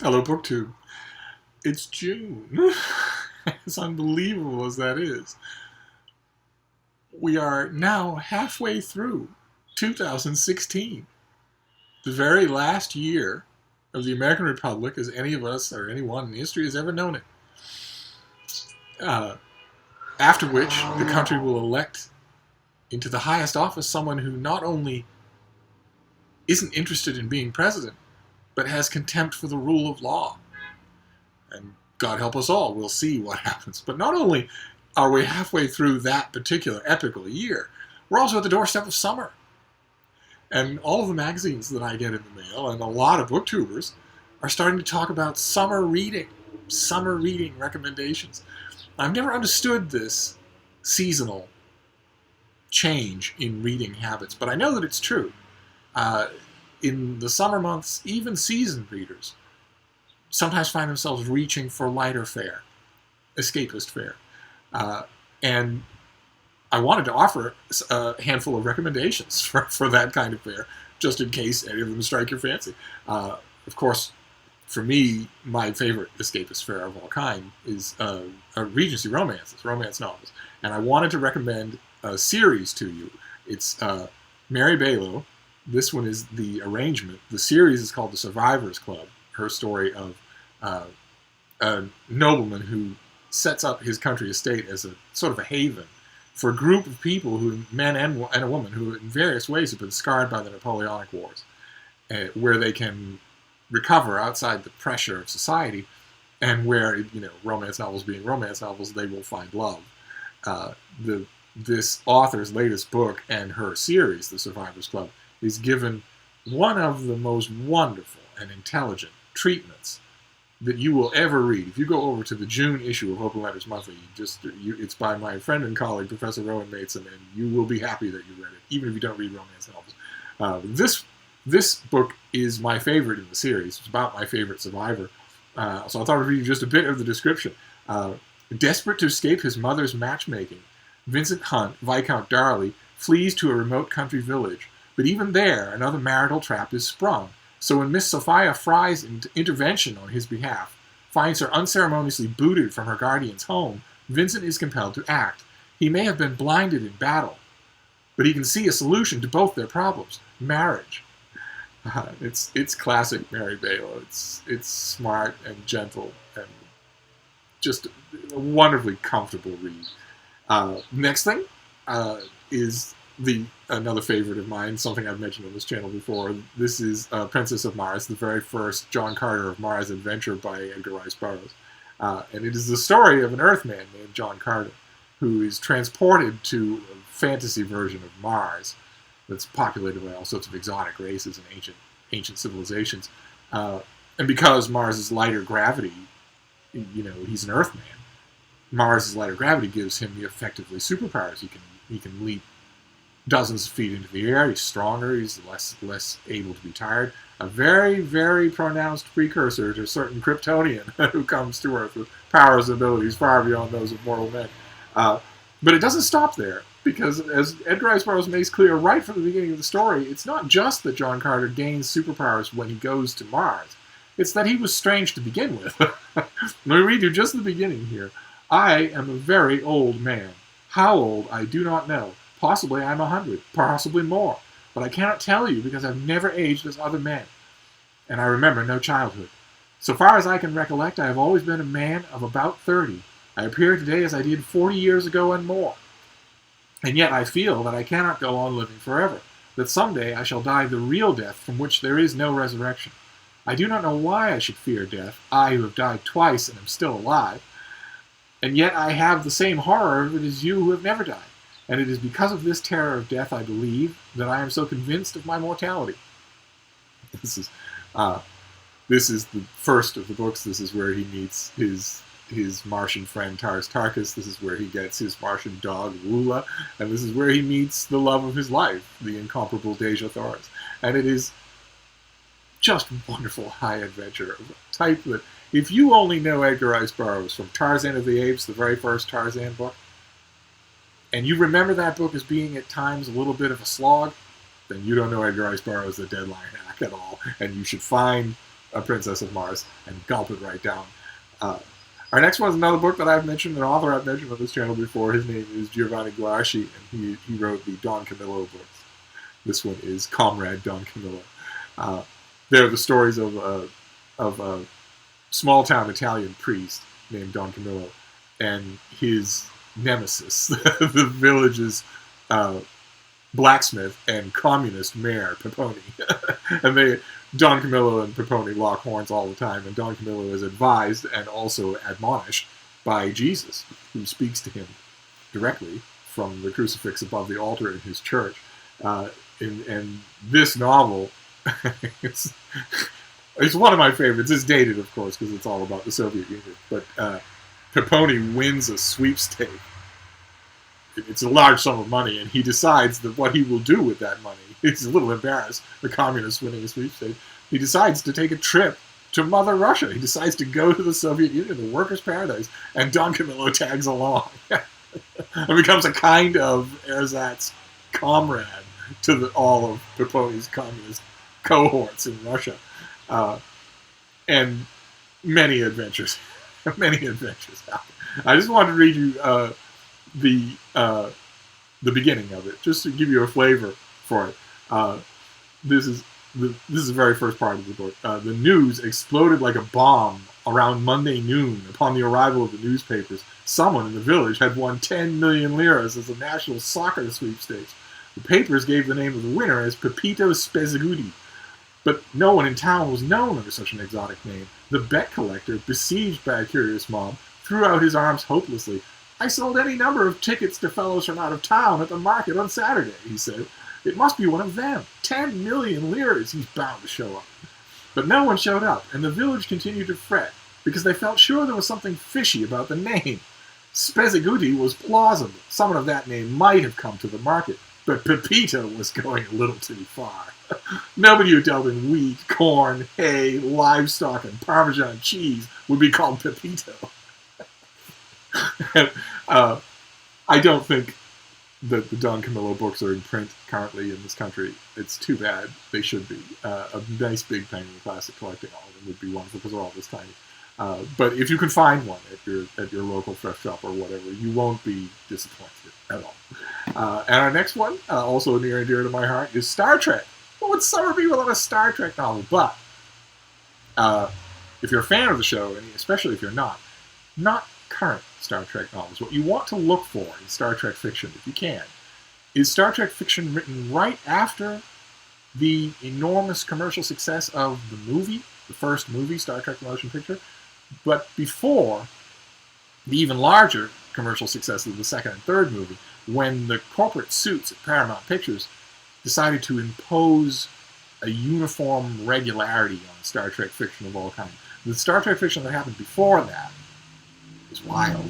Hello, BookTube. It's June. As unbelievable as that is, we are now halfway through 2016, the very last year of the American Republic as any of us or anyone in history has ever known it. After which, the country will elect into the highest office someone who not only isn't interested in being president, but has contempt for the rule of law. And God help us all, we'll see what happens. But not only are we halfway through that particular epical year, we're also at the doorstep of summer. And all of the magazines that I get in the mail, and a lot of booktubers, are starting to talk about summer reading recommendations. I've never understood this seasonal change in reading habits, but I know that it's true. In the summer months, even seasoned readers sometimes find themselves reaching for lighter fare, escapist fare. And I wanted to offer a handful of recommendations for that kind of fare, just in case any of them strike your fancy. Of course, for me, my favorite escapist fare of all kind is Regency romances, romance novels. And I wanted to recommend a series to you. It's Mary Balogh. This one is the arrangement. The series is called The Survivors Club, her story of a nobleman who sets up his country estate as a sort of a haven for a group of people, men and a woman, who in various ways have been scarred by the Napoleonic Wars, where they can recover outside the pressure of society, and where, romance novels being romance novels, they will find love. This author's latest book and her series, The Survivors Club, is given one of the most wonderful and intelligent treatments that you will ever read. If you go over to the June issue of Open Letters Monthly, it's by my friend and colleague, Professor Rohan Maitzen, and you will be happy that you read it, even if you don't read romance novels. This book is my favorite in the series. It's about my favorite survivor. So I thought I'd read you just a bit of the description. Desperate to escape his mother's matchmaking, Vincent Hunt, Viscount Darley, flees to a remote country village. But even there, another marital trap is sprung. So when Miss Sophia Fry's intervention on his behalf finds her unceremoniously booted from her guardian's home, Vincent is compelled to act. He may have been blinded in battle, but he can see a solution to both their problems: marriage. It's classic Mary Balogh. It's smart and gentle and just a wonderfully comfortable read. Next thing is another favorite of mine, something I've mentioned on this channel before. This is Princess of Mars, the very first John Carter of Mars adventure by Edgar Rice Burroughs. And it is the story of an Earthman named John Carter, who is transported to a fantasy version of Mars that's populated by all sorts of exotic races and ancient civilizations. And because Mars is lighter gravity, he's an Earthman. Mars' lighter gravity gives him the effectively superpowers. He can leap dozens of feet into the air. He's stronger. He's less able to be tired. A very, very pronounced precursor to a certain Kryptonian who comes to Earth with powers and abilities far beyond those of mortal men. But it doesn't stop there, because as Edgar Rice Burroughs makes clear right from the beginning of the story, it's not just that John Carter gains superpowers when he goes to Mars. It's that he was strange to begin with. Let me read you just the beginning here. I am a very old man. How old, I do not know. Possibly I'm 100, possibly more. But I cannot tell you, because I've never aged as other men. And I remember no childhood. So far as I can recollect, I have always been a man of about 30. I appear today as I did 40 years ago and more. And yet I feel that I cannot go on living forever, that someday I shall die the real death from which there is no resurrection. I do not know why I should fear death, I who have died twice and am still alive. And yet I have the same horror of it as you who have never died. And it is because of this terror of death, I believe, that I am so convinced of my mortality. This is the first of the books. This is where he meets his Martian friend Tars Tarkas. This is where he gets his Martian dog Woola. And this is where he meets the love of his life, the incomparable Deja Thoris. And it is just wonderful high adventure of a type that, if you only know Edgar Rice Burroughs from Tarzan of the Apes, the very first Tarzan book, and you remember that book as being at times a little bit of a slog, then you don't know Edgar Rice Burroughs, the deadline hack, at all. And you should find a Princess of Mars and gulp it right down. Our next one is another book that I've mentioned, an author I've mentioned on this channel before. His name is Giovanni Guarci, and he wrote the Don Camillo books. This one is Comrade Don Camillo. They're the stories of a small-town Italian priest named Don Camillo and his nemesis, the village's blacksmith and communist mayor, Peponi. And Don Camillo and Peponi lock horns all the time, and Don Camillo is advised and also admonished by Jesus, who speaks to him directly from the crucifix above the altar in his church. And this novel, it's one of my favorites. It's dated, of course, because it's all about the Soviet Union. But Peponi wins a sweepstake. It's a large sum of money, and he decides that what he will do with that money. He's a little embarrassed, the communists winning a sweepstake. He decides to take a trip to Mother Russia. He decides to go to the Soviet Union, the workers' paradise, and Don Camillo tags along and becomes a kind of ersatz comrade to all of Peponi's communist cohorts in Russia. And many adventures. Many adventures happen. I just wanted to read you the beginning of it, just to give you a flavor for it. This is the very first part of the book. The news exploded like a bomb around Monday noon upon the arrival of the newspapers. Someone in the village had won 10 million liras as a national soccer sweepstakes. The papers gave the name of the winner as Pepito Spezzaguti, but no one in town was known under such an exotic name. The bet collector, besieged by a curious mob, threw out his arms hopelessly. "I sold any number of tickets to fellows from out of town at the market on Saturday," he said. "It must be one of them. 10 million liras, he's bound to show up." But no one showed up, and the village continued to fret, because they felt sure there was something fishy about the name. Spezzaguti was plausible. Someone of that name might have come to the market, but Pepito was going a little too far. Nobody who dealt in wheat, corn, hay, livestock, and Parmesan cheese would be called Pepito. I don't think that the Don Camillo books are in print currently in this country. It's too bad. They should be. A nice big penny classic collecting all of them would be wonderful because they're all this tiny. But if you can find one at your local thrift shop or whatever, you won't be disappointed at all. And our next one, also near and dear to my heart, is Star Trek. What would summer be without a Star Trek novel? But if you're a fan of the show, and especially if you're not current Star Trek novels, what you want to look for in Star Trek fiction, if you can, is Star Trek fiction written right after the enormous commercial success of the movie, the first movie, Star Trek The Motion Picture, but before the even larger commercial success of the second and third movie, when the corporate suits at Paramount Pictures decided to impose a uniform regularity on Star Trek fiction of all kinds. The Star Trek fiction that happened before that is wild.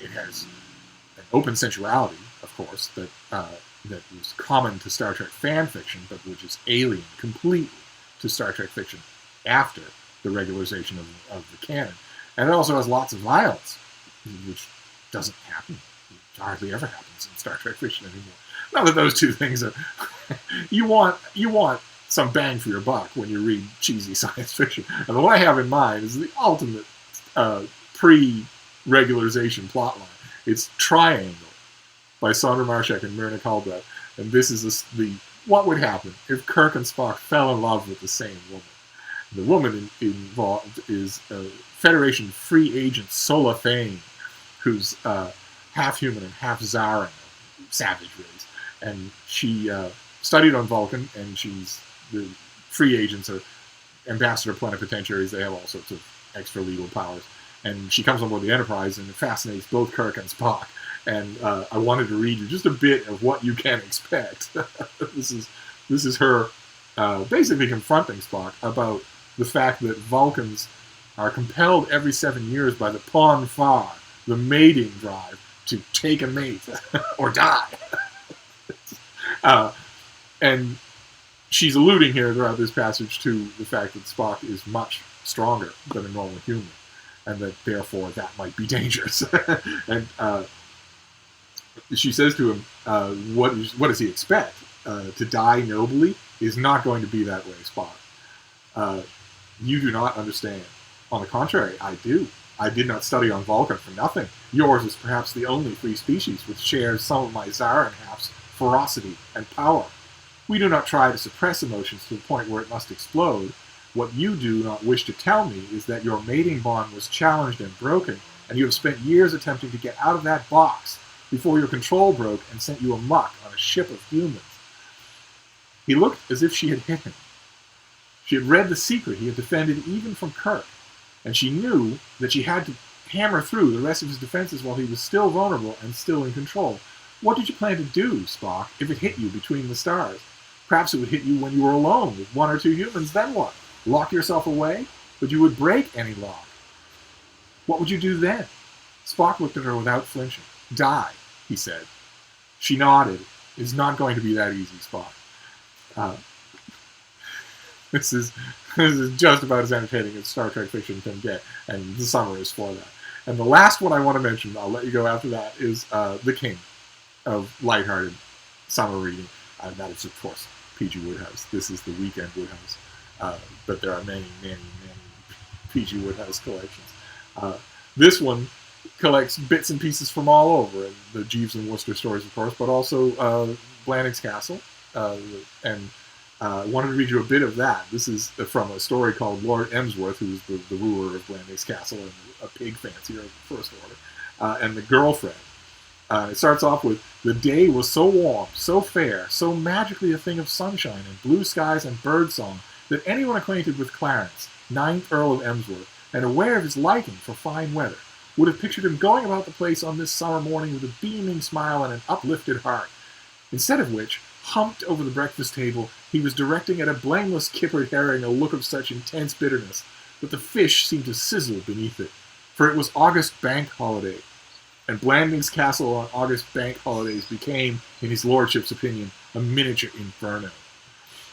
It has an open sensuality, of course, that was common to Star Trek fan fiction, but which is alien completely to Star Trek fiction after the regularization of the canon. And it also has lots of violence, which doesn't happen. It hardly ever happens in Star Trek fiction anymore. Not that those two things are... you want some bang for your buck when you read cheesy science fiction. And the one I have in mind is the ultimate pre-regularization plotline. It's Triangle by Sandra Marshak and Myrna Culbrecht. And this is what would happen if Kirk and Spock fell in love with the same woman. The woman involved is Federation free agent Sola Thane, who's half human and half Zaran, savage race. And she studied on Vulcan, and the free agents are ambassador plenipotentiaries. They have all sorts of extra legal powers. And she comes on board the Enterprise, and it fascinates both Kirk and Spock. And I wanted to read you just a bit of what you can expect. This is her basically confronting Spock about the fact that Vulcans are compelled every 7 years by the Pon farr, the mating drive, to take a mate or die. And she's alluding here throughout this passage to the fact that Spock is much stronger than a normal human, and that therefore that might be dangerous. And she says to him, what does he expect? To die nobly is not going to be that way, Spock. You do not understand. On the contrary, I do. I did not study on Vulcan for nothing. Yours is perhaps the only free species which shares some of my Zaran half's ferocity and power. We do not try to suppress emotions to the point where it must explode. What you do not wish to tell me is that your mating bond was challenged and broken, and you have spent years attempting to get out of that box before your control broke and sent you amok on a ship of humans. He looked as if she had hit him. She had read the secret he had defended even from Kirk, and she knew that she had to hammer through the rest of his defenses while he was still vulnerable and still in control. What did you plan to do, Spock, if it hit you between the stars? Perhaps it would hit you when you were alone with one or two humans, then what? Lock yourself away? But you would break any lock. What would you do then? Spock looked at her without flinching. Die, he said. She nodded. It's not going to be that easy, Spock. This is just about as entertaining as Star Trek fiction can get, and the summary is for that. And the last one I want to mention, I'll let you go after that, is the king of lighthearted summer reading. And that is, of course, P.G. Wodehouse. This is the Weekend Wodehouse. But there are many, many, many P.G. Wodehouse collections. This one collects bits and pieces from all over, and the Jeeves and Wooster stories, of course, but also Blanding's Castle. And I wanted to read you a bit of that. This is from a story called Lord Emsworth, who's the ruler of Blanding's Castle and a pig fancier of the First Order, and the girlfriend. It starts off with, the day was so warm, so fair, so magically a thing of sunshine and blue skies and birdsong, that anyone acquainted with Clarence, 9th Earl of Emsworth, and aware of his liking for fine weather, would have pictured him going about the place on this summer morning with a beaming smile and an uplifted heart. Instead of which, humped over the breakfast table, he was directing at a blameless kippered herring a look of such intense bitterness that the fish seemed to sizzle beneath it. For it was August Bank Holiday, and Blanding's Castle on August Bank Holidays became, in his lordship's opinion, a miniature inferno.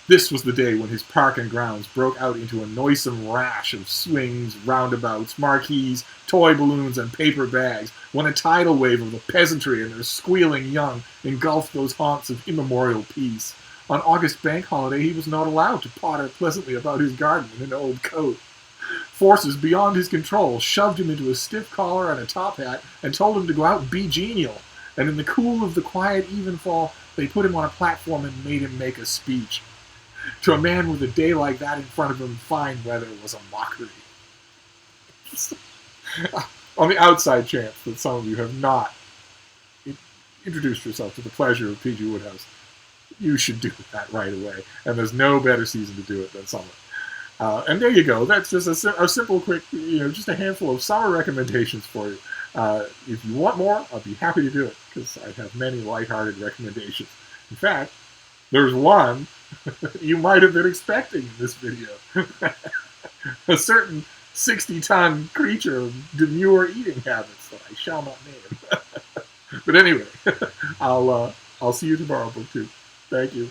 This was the day when his park and grounds broke out into a noisome rash of swings, roundabouts, marquees, toy balloons, and paper bags, when a tidal wave of the peasantry and their squealing young engulfed those haunts of immemorial peace. On August Bank Holiday he was not allowed to potter pleasantly about his garden in an old coat. Forces beyond his control shoved him into a stiff collar and a top hat and told him to go out and be genial, and in the cool of the quiet evenfall they put him on a platform and made him make a speech. To a man with a day like that in front of him, fine weather was a mockery. On the outside chance that some of you have not introduced yourself to the pleasure of P.G. Wodehouse, you should do that right away. And there's no better season to do it than summer. And there you go. That's just a simple, quick, just a handful of summer recommendations for you. If you want more, I'll be happy to do it, because I have many lighthearted recommendations. In fact, there's one you might have been expecting in this video. A certain 60-ton creature of demure eating habits that I shall not name. But anyway, I'll see you tomorrow, Book 2. Thank you.